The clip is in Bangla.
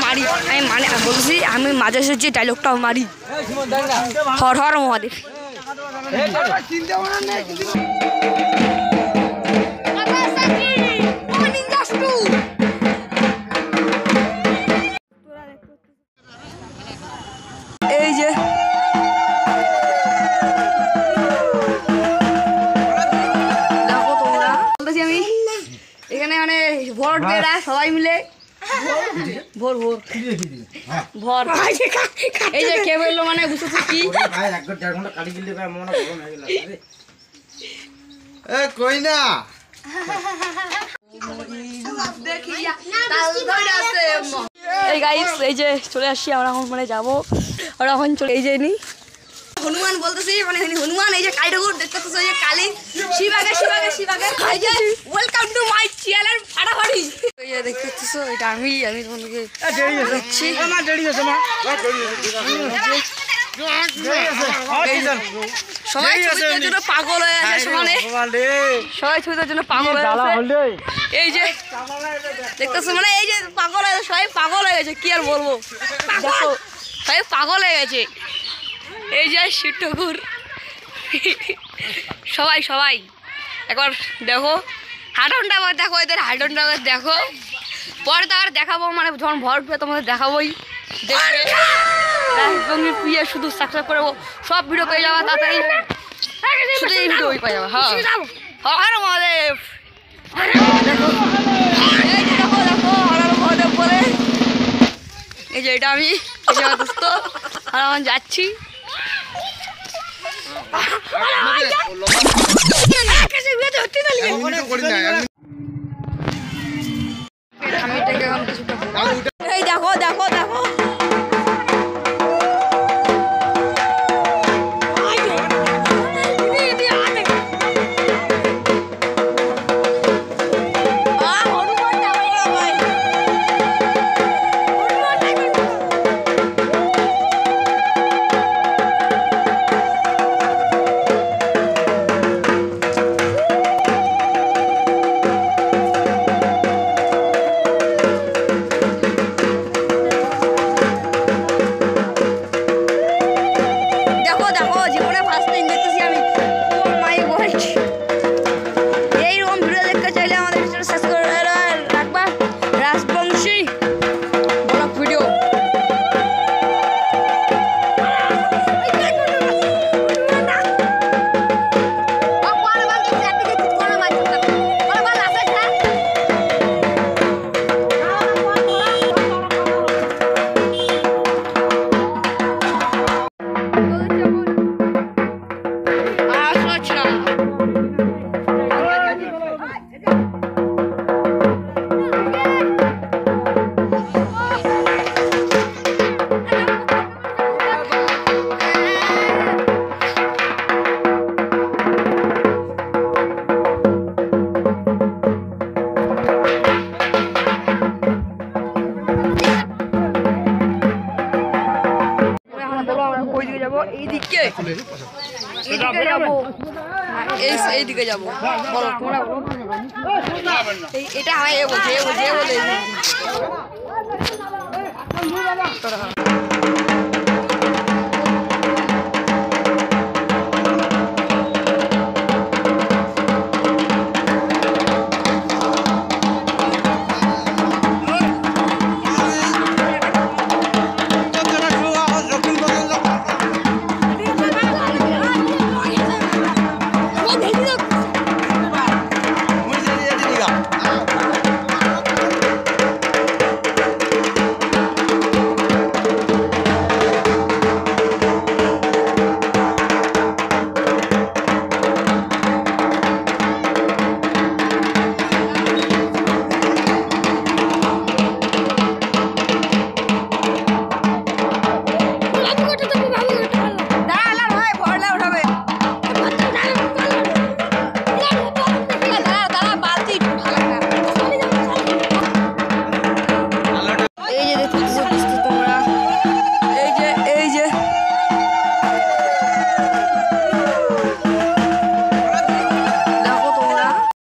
মারি আমি মানে বলছি আমি মাঝে সাঝে ডায়লগটাও মারি হর হর মহাদেব এই যে দেখো তোমরা বলতেছি আমি এখানে মানে ভোট বেড়ায় সবাই মিলে ভোর ভোর ভোর এই যে কে বললো মানে বুঝতে কি কই না এই গাইস এই যে চলে আসছি আমরা এখন মানে যাবো আর এখন চলে এই যে নি হনুমান বলতেছি মানে হনুমান এই যে কালী ঠাকুর দেখতেছো এই যে কালী শিবাগে শিবাগে শিবাগে এই যে ওয়েলকাম টু মাই চ্যানেল ফাটাফাটি এই যে দেখতেছো এটা আমি তোমাদেরকে দিচ্ছি আমার দেরি হচ্ছে মা সবাই ছবির জন্য পাগল হয়ে আছে সমানে সবাই ছবির জন্য পাগল হয়ে আছে এই যে দেখতেছো মানে এই যে পাগল হয়ে সবাই পাগল হয়ে গেছে কি আর বলবো দেখো সবাই পাগল হয়ে গেছে এই যে শিব ঠাকুর সবাই সবাই একবার দেখো হাডনটা আবার দেখো এদের হাডনটা আবার দেখো পরে তো আর দেখাবো মানে যখন ভর পেয়ে তোমাদের দেখাবোই দেখবে প্রিয় শুধু সাবস্ক্রাইব করে সব ভিডিও পেয়ে যাওয়া তাড়াতাড়ি শুধু এই ভিডিও পেয়ে যাবে হ্যাঁ হর মহাদেব দেখো এই যে দেখো দেখো হর মহাদেব বলে এই যে এটা আমি দোস্ত আর আমি যাচ্ছি এই দেখো দেখো দেখো এইদিকে যাবো এইদিকে যাবো বলো তোমরা এটা হয় এ বলছে এ বলে